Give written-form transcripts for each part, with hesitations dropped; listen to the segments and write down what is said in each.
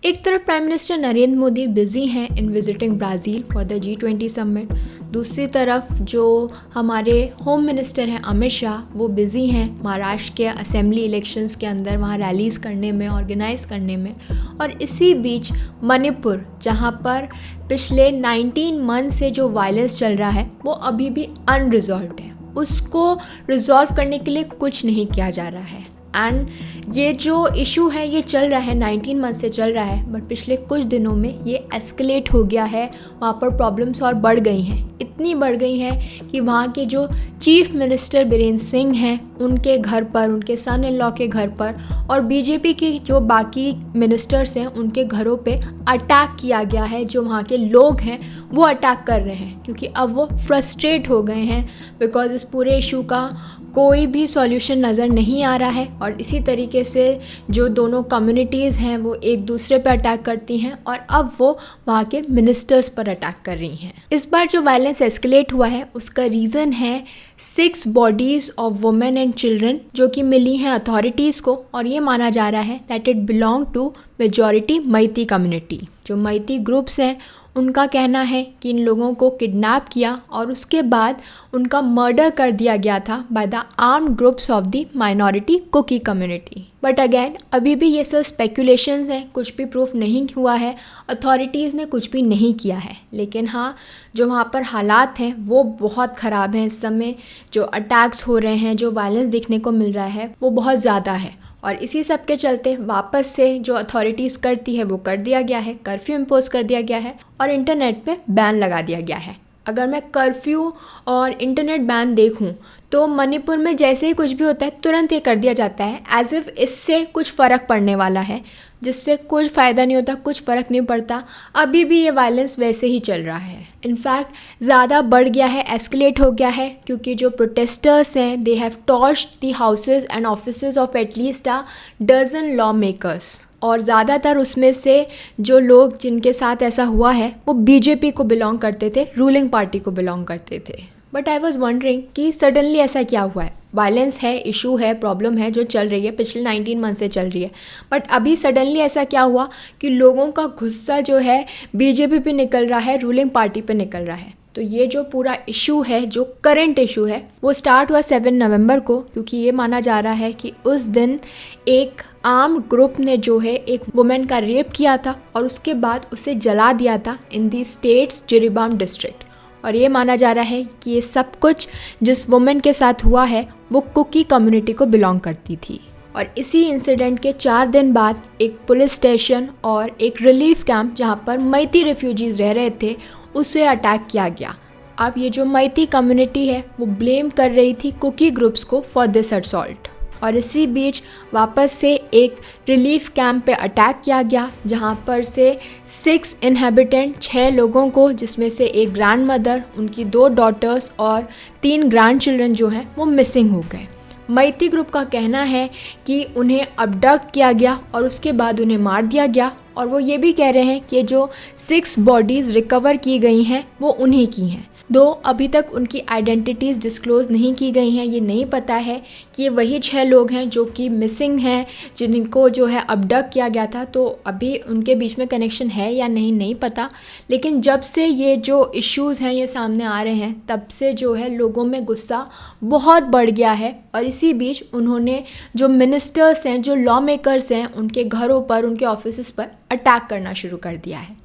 एक तरफ prime minister Narendra Modi busy हैं in visiting Brazil for the G20 summit. दूसरी तरफ जो हमारे होम मिनिस्टर हैं अमित शाह, वो बिज़ी हैं महाराष्ट्र के असेंबली इलेक्शंस के अंदर वहाँ रैलीज़ करने में, ऑर्गेनाइज़ करने में। और इसी बीच मणिपुर, जहाँ पर पिछले 19 मंथ से जो वायलेंस चल रहा है वो अभी भी अनरिजॉल्व्ड है, उसको रिजॉल्व करने के लिए कुछ नहीं किया जा रहा है। एंड ये जो इशू है ये चल रहा है, 19 मंथ से चल रहा है, बट पिछले कुछ दिनों में ये एस्केलेट हो गया है। वहाँ पर प्रॉब्लम्स और बढ़ गई हैं, इतनी बढ़ गई हैं कि वहाँ के जो चीफ मिनिस्टर बीरेन्द्र सिंह हैं उनके घर पर, उनके सन इन लॉ के घर पर और बीजेपी के जो बाकी मिनिस्टर्स हैं उनके घरों पे अटैक किया गया है। जो वहाँ के लोग हैं वो अटैक कर रहे हैं क्योंकि अब वो फ्रस्ट्रेट हो गए हैं बिकॉज इस पूरे इशू का कोई भी सॉल्यूशन नज़र नहीं आ रहा है। और इसी तरीके से जो दोनों कम्युनिटीज़ हैं वो एक दूसरे पर अटैक करती हैं और अब वो वहाँ के मिनिस्टर्स पर अटैक कर रही हैं। इस बार जो वायलेंस एस्केलेट हुआ है उसका रीज़न है 6 bodies of women and children जो कि मिली हैं अथॉरिटीज़ को, और ये माना जा रहा है that it belong to majority Meitei community. जो मैती ग्रुप्स हैं उनका कहना है कि इन लोगों को किडनैप किया और उसके बाद उनका मर्डर कर दिया गया था by the armed groups of the minority Kuki community. But again अभी भी ये सब स्पेकुलेशंस हैं, कुछ भी प्रूफ नहीं हुआ है, अथॉरिटीज़ ने कुछ भी नहीं किया है। लेकिन हाँ, जो वहाँ पर हालात हैं वो बहुत ख़राब हैं इस समय। जो अटैक्स हो रहे हैं, जो वायलेंस देखने को मिल रहा है वो बहुत ज़्यादा है। और इसी सब के चलते वापस से जो अथॉरिटीज़ करती है वो कर दिया गया है, कर्फ्यू इम्पोज कर दिया गया है और इंटरनेट पे बैन लगा दिया गया है। अगर मैं कर्फ्यू और इंटरनेट बैन देखूं तो मणिपुर में जैसे ही कुछ भी होता है तुरंत ये कर दिया जाता है, एज इफ़ इससे कुछ फ़र्क पड़ने वाला है, जिससे कुछ फ़ायदा नहीं होता, कुछ फ़र्क नहीं पड़ता। अभी भी ये वायलेंस वैसे ही चल रहा है, इनफैक्ट ज़्यादा बढ़ गया है, एस्केलेट हो गया है, क्योंकि जो प्रोटेस्टर्स हैं they have torched the houses and offices of at least a dozen lawmakers. और ज़्यादातर उसमें से जो लोग जिनके साथ ऐसा हुआ है वो बीजेपी को बिलोंग करते थे, रूलिंग पार्टी को बिलोंग करते थे। बट आई वॉज वंडरिंग कि सडनली ऐसा क्या हुआ है। वायलेंस है, इशू है, प्रॉब्लम है जो चल रही है, पिछले 19 मंथ से चल रही है, बट अभी सडनली ऐसा क्या हुआ कि लोगों का गुस्सा जो है बीजेपी पे निकल रहा है, रूलिंग पार्टी पे निकल रहा है। तो ये जो पूरा इशू है, जो करंट इशू है, वो स्टार्ट हुआ 7 नवंबर को, क्योंकि ये माना जा रहा है कि उस दिन एक आर्म ग्रुप ने जो है एक वुमेन का रेप किया था और उसके बाद उसे जला दिया था इन दी स्टेट्स जिरीबाम डिस्ट्रिक्ट। और ये माना जा रहा है कि ये सब कुछ जिस वुमेन के साथ हुआ है वो कुकी कम्युनिटी को बिलोंग करती थी। और इसी इंसिडेंट के 4 दिन बाद एक पुलिस स्टेशन और एक रिलीफ कैंप जहाँ पर मैती रेफ्यूजीज़ रह रहे थे उसे अटैक किया गया। अब ये जो मैती कम्युनिटी है वो ब्लेम कर रही थी कुकी ग्रुप्स को फॉर दिस असॉल्ट। और इसी बीच वापस से एक रिलीफ कैंप पे अटैक किया गया जहाँ पर से 6 इनहेबिटेंट, 6 लोगों को, जिसमें से एक ग्रैंड मदर, उनकी 2 डॉटर्स और 3 ग्रैंड चिल्ड्रन जो हैं वो मिसिंग हो गए। मैती ग्रुप का कहना है कि उन्हें अबडक्ट किया गया और उसके बाद उन्हें मार दिया गया। और वो ये भी कह रहे हैं कि जो 6 बॉडीज़ रिकवर की गई हैं वो उन्हीं की हैं। दो अभी तक उनकी आइडेंटिटीज़ डिस्क्लोज़ नहीं की गई हैं। ये नहीं पता है कि ये वही 6 लोग हैं जो कि मिसिंग हैं, जिनको जो है अबडक्ट किया गया था। तो अभी उनके बीच में कनेक्शन है या नहीं, नहीं पता। लेकिन जब से ये जो इश्यूज़ हैं ये सामने आ रहे हैं तब से जो है लोगों में गुस्सा बहुत बढ़ गया है। और इसी बीच उन्होंने जो मिनिस्टर्स हैं, जो लॉ मेकर्स हैं, उनके घरों पर, उनके ऑफिसेस पर अटैक करना शुरू कर दिया है।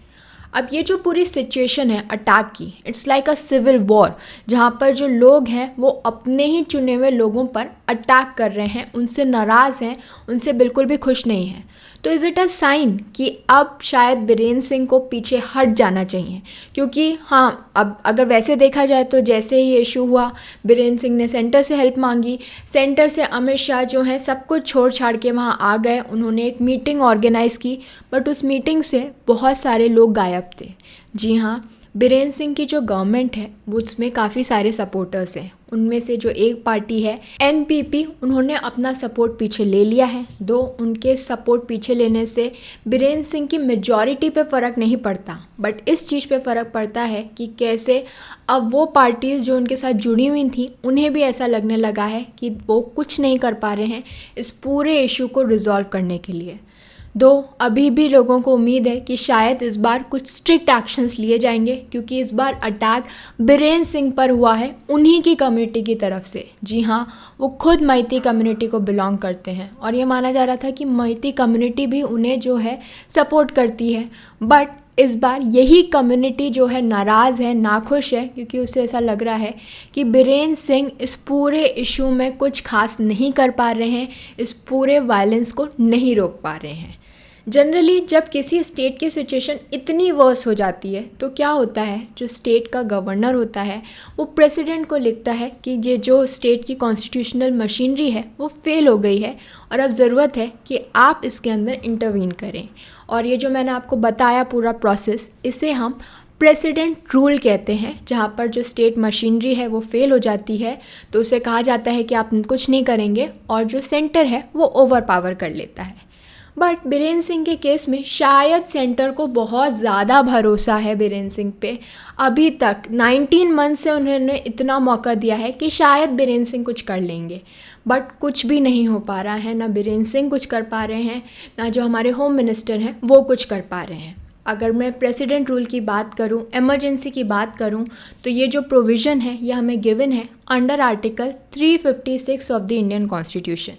अब ये जो पूरी सिचुएशन है अटैक की, it's like a civil war, जहाँ पर जो लोग हैं वो अपने ही चुने हुए लोगों पर अटैक कर रहे हैं, उनसे नाराज़ हैं, उनसे बिल्कुल भी खुश नहीं हैं। तो इज़ इट अ साइन कि अब शायद बीरेन्द्र सिंह को पीछे हट जाना चाहिए? क्योंकि हाँ, अब अगर वैसे देखा जाए तो जैसे ही इशू हुआ बीरेन्द्र सिंह ने सेंटर से हेल्प मांगी, सेंटर से अमित शाह जो है सब कुछ छोड़ छाड़ के वहाँ आ गए, उन्होंने एक मीटिंग ऑर्गेनाइज़ की, बट उस मीटिंग से बहुत सारे लोग गायब थे। जी हाँ, बीरेन्द्र सिंह की जो गवर्नमेंट है वो उसमें काफ़ी सारे सपोर्टर्स हैं। उनमें से जो एक पार्टी है एनपीपी, उन्होंने अपना सपोर्ट पीछे ले लिया है। दो उनके सपोर्ट पीछे लेने से बीरेन्द्र सिंह की मेजॉरिटी पे फ़र्क नहीं पड़ता, बट इस चीज़ पे फ़र्क पड़ता है कि कैसे अब वो पार्टीज़ जो उनके साथ जुड़ी हुई थी उन्हें भी ऐसा लगने लगा है कि वो कुछ नहीं कर पा रहे हैं इस पूरे इशू को रिजॉल्व करने के लिए। दो अभी भी लोगों को उम्मीद है कि शायद इस बार कुछ स्ट्रिक्ट एक्शंस लिए जाएंगे, क्योंकि इस बार अटैक बीरेन सिंह पर हुआ है उन्हीं की कम्युनिटी की तरफ से। जी हाँ, वो खुद मैती कम्युनिटी को बिलोंग करते हैं और ये माना जा रहा था कि मैती कम्युनिटी भी उन्हें जो है सपोर्ट करती है। बट इस बार यही कम्युनिटी जो है नाराज़ है, नाखुश है, क्योंकि उसे ऐसा लग रहा है कि बीरेन सिंह इस पूरे इशू में कुछ खास नहीं कर पा रहे हैं, इस पूरे वायलेंस को नहीं रोक पा रहे हैं। जनरली जब किसी स्टेट की सिचुएशन इतनी वर्स हो जाती है तो क्या होता है, जो स्टेट का गवर्नर होता है वो प्रेसिडेंट को लिखता है कि ये जो स्टेट की कॉन्स्टिट्यूशनल मशीनरी है वो फेल हो गई है और अब ज़रूरत है कि आप इसके अंदर इंटरवीन करें। और ये जो मैंने आपको बताया पूरा प्रोसेस, इसे हम प्रेसिडेंट रूल कहते हैं, जहाँ पर जो स्टेट मशीनरी है वो फेल हो जाती है तो उसे कहा जाता है कि आप कुछ नहीं करेंगे और जो सेंटर है वो ओवर पावर कर लेता है। बट बीरेन सिंह के केस में शायद सेंटर को बहुत ज़्यादा भरोसा है बीरेन सिंह पे। अभी तक 19 मंथ से उन्होंने इतना मौका दिया है कि शायद बीरेन सिंह कुछ कर लेंगे, बट कुछ भी नहीं हो पा रहा है। ना बीरेन सिंह कुछ कर पा रहे हैं, ना जो हमारे होम मिनिस्टर हैं वो कुछ कर पा रहे हैं। अगर मैं प्रेसिडेंट रूल की बात करूं, इमरजेंसी की बात करूं, तो ये जो प्रोविज़न है ये हमें गिवन है under article 356 of the Indian constitution.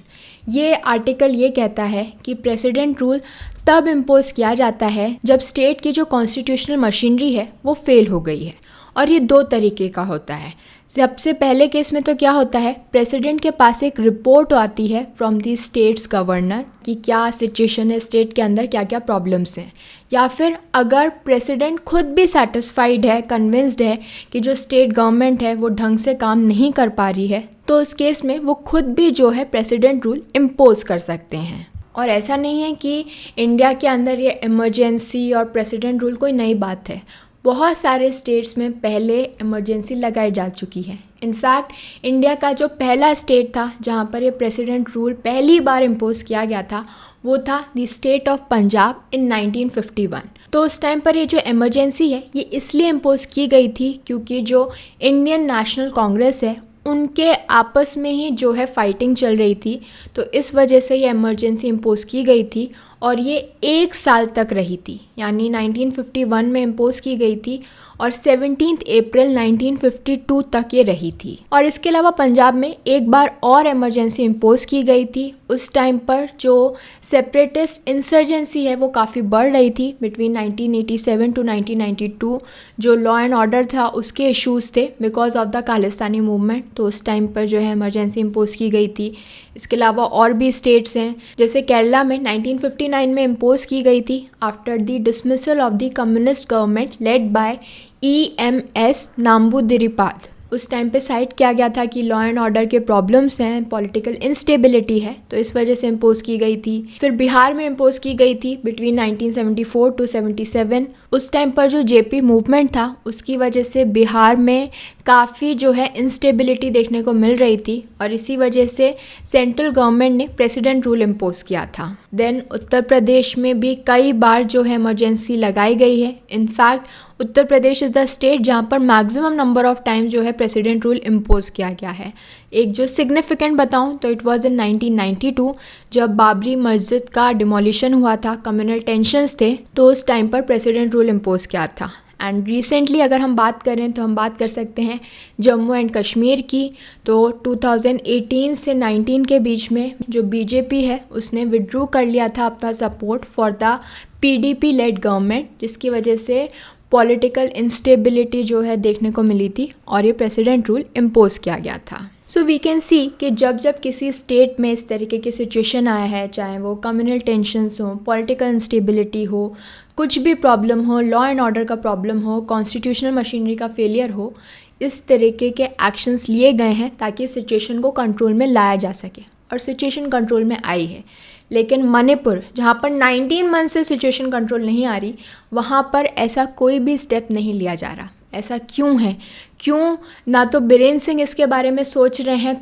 ये आर्टिकल ये कहता है कि प्रेसिडेंट रूल तब इम्पोज किया जाता है जब स्टेट की जो कॉन्स्टिट्यूशनल मशीनरी है वो फेल हो गई है, और ये दो तरीके का होता है। सबसे पहले केस में तो क्या होता है, प्रेसिडेंट के पास एक रिपोर्ट आती है फ्रॉम दी स्टेट्स गवर्नर कि क्या सिचुएशन है स्टेट के अंदर, क्या क्या प्रॉब्लम्स हैं, या फिर अगर प्रेसिडेंट खुद भी सेटिस्फाइड है, कन्विंस्ड है कि जो स्टेट गवर्नमेंट है वो ढंग से काम नहीं कर पा रही है, तो उस केस में वो खुद भी जो है प्रेसिडेंट रूल इम्पोज कर सकते हैं। और ऐसा नहीं है कि इंडिया के अंदर ये इमरजेंसी और प्रेसिडेंट रूल कोई नई बात है। बहुत सारे स्टेट्स में पहले इमरजेंसी लगाई जा चुकी है। इनफैक्ट इंडिया का जो पहला स्टेट था जहाँ पर ये प्रेसिडेंट रूल पहली बार इम्पोज किया गया था वो था द स्टेट ऑफ पंजाब इन 1951। तो उस टाइम पर ये जो इमरजेंसी है ये इसलिए इम्पोज की गई थी क्योंकि जो इंडियन नेशनल कांग्रेस है उनके आपस में ही जो है फाइटिंग चल रही थी, तो इस वजह से ये इमरजेंसी इम्पोज की गई थी और ये 1 साल तक रही थी। यानी 1951 में इम्पोज की गई थी और 17 अप्रैल 1952 तक ये रही थी। और इसके अलावा पंजाब में एक बार और इमरजेंसी इम्पोज की गई थी। उस टाइम पर जो सेपरेटिस्ट इंसर्जेंसी है वो काफ़ी बढ़ रही थी। बिटवीन 1987 टू 1992 जो लॉ एंड ऑर्डर था उसके इश्यूज़ थे because of the Khalistani movement, तो उस टाइम पर जो है इमरजेंसी इम्पोज की गई थी। इसके अलावा और भी स्टेट्स हैं, जैसे केरला में 1959 में इम्पोज की गई थी after the dismissal of the communist government led by EMS नंबूदिरिपाद। उस टाइम पे साइड किया गया था कि लॉ एंड ऑर्डर के प्रॉब्लम्स हैं, पॉलिटिकल इंस्टेबिलिटी है, तो इस वजह से इम्पोज की गई थी। फिर बिहार में इम्पोज की गई थी बिटवीन 1974 टू 77। उस टाइम पर जो JP मूवमेंट था उसकी वजह से बिहार में काफ़ी जो है इंस्टेबिलिटी देखने को मिल रही थी और इसी वजह से सेंट्रल गवर्नमेंट ने प्रेसिडेंट रूल इम्पोज किया था। देन उत्तर प्रदेश में भी कई बार जो है इमरजेंसी लगाई गई है। In fact Uttar Pradesh is the state जहाँ पर मैक्सिमम नंबर ऑफ टाइम जो है प्रेसिडेंट रूल इम्पोज किया गया है। एक जो सिग्निफिकेंट बताऊँ तो इट वाज इन 1992 जब बाबरी मस्जिद का डिमोलिशन हुआ था, कम्युनल टेंशन्स थे, तो उस टाइम पर प्रेसिडेंट रूल इम्पोज किया था। एंड रिसेंटली अगर हम बात करें तो हम बात कर सकते हैं जम्मू एंड कश्मीर की। तो 2018 से 19 के बीच में जो BJP है उसने विड्रू कर लिया था अपना support for the PDP lead government, जिसकी वजह से पॉलिटिकल इंस्टेबिलिटी जो है देखने को मिली थी और ये प्रेसिडेंट रूल इम्पोज किया गया था। सो वी कैन सी कि जब जब किसी स्टेट में इस तरीके की सिचुएशन आया है, चाहे वो कम्युनल टेंशन्स हो, पॉलिटिकल इंस्टेबिलिटी हो, कुछ भी प्रॉब्लम हो, लॉ एंड ऑर्डर का प्रॉब्लम हो, कॉन्स्टिट्यूशनल मशीनरी का फेलियर हो, इस तरीके के एक्शंस लिए गए हैं ताकि सिचुएशन को कंट्रोल में लाया जा सके और सिचुएशन कंट्रोल में आई है। लेकिन मणिपुर जहाँ पर 19 मंथ से सिचुएशन कंट्रोल नहीं आ रही, वहाँ पर ऐसा कोई भी स्टेप नहीं लिया जा रहा। ऐसा क्यों है? क्यों ना तो बीरेन सिंह इसके बारे में सोच रहे हैं,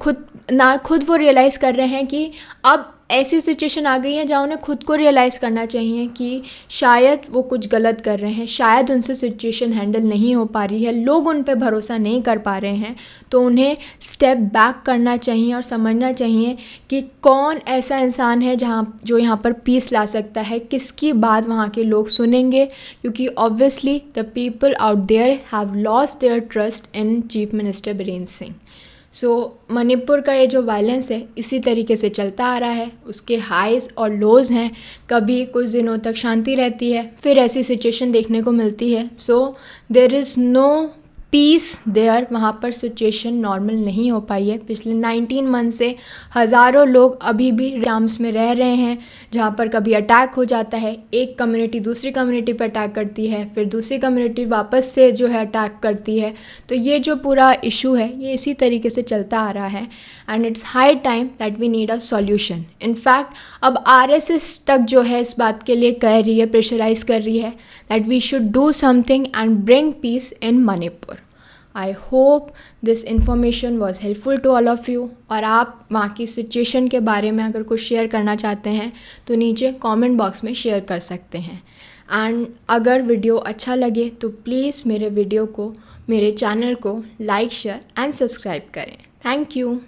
खुद वो रियलाइज़ कर रहे हैं कि अब ऐसी सिचुएशन आ गई है जहाँ उन्हें खुद को रियलाइज़ करना चाहिए कि शायद वो कुछ गलत कर रहे हैं, शायद उनसे सिचुएशन हैंडल नहीं हो पा रही है, लोग उन पे भरोसा नहीं कर पा रहे हैं। तो उन्हें स्टेप बैक करना चाहिए और समझना चाहिए कि कौन ऐसा इंसान है जो यहाँ पर पीस ला सकता है, किसकी बात वहाँ के लोग सुनेंगे, क्योंकि obviously the people out there have lost their trust in chief minister Birendra Singh. So Manipur का ये जो वायलेंस है इसी तरीके से चलता आ रहा है, उसके हाइज़ और लोज़ हैं। कभी कुछ दिनों तक शांति रहती है, फिर ऐसी सिचुएशन देखने को मिलती है। So there is no peace there, वहाँ पर सिचुएशन नॉर्मल नहीं हो पाई है। पिछले 19 मंथ से हज़ारों लोग अभी भी कैंप्स में रह रहे हैं, जहाँ पर कभी अटैक हो जाता है, एक कम्युनिटी दूसरी कम्युनिटी पर अटैक करती है, फिर दूसरी कम्युनिटी वापस से जो है अटैक करती है। तो ये जो पूरा इशू है ये इसी तरीके से चलता आ रहा है and it's high time that we need a solution. In fact अब आरएसएस तक जो है इस बात के लिए कह रही है, प्रेशराइज कर रही है that we should do something and bring peace in Manipur. I hope this information was helpful to all of you. और आप वहाँ की सिचुएशन के बारे में अगर कुछ शेयर करना चाहते हैं तो नीचे कमेंट बॉक्स में शेयर कर सकते हैं। एंड अगर वीडियो अच्छा लगे तो प्लीज़ मेरे चैनल को लाइक, शेयर एंड सब्सक्राइब करें। Thank you.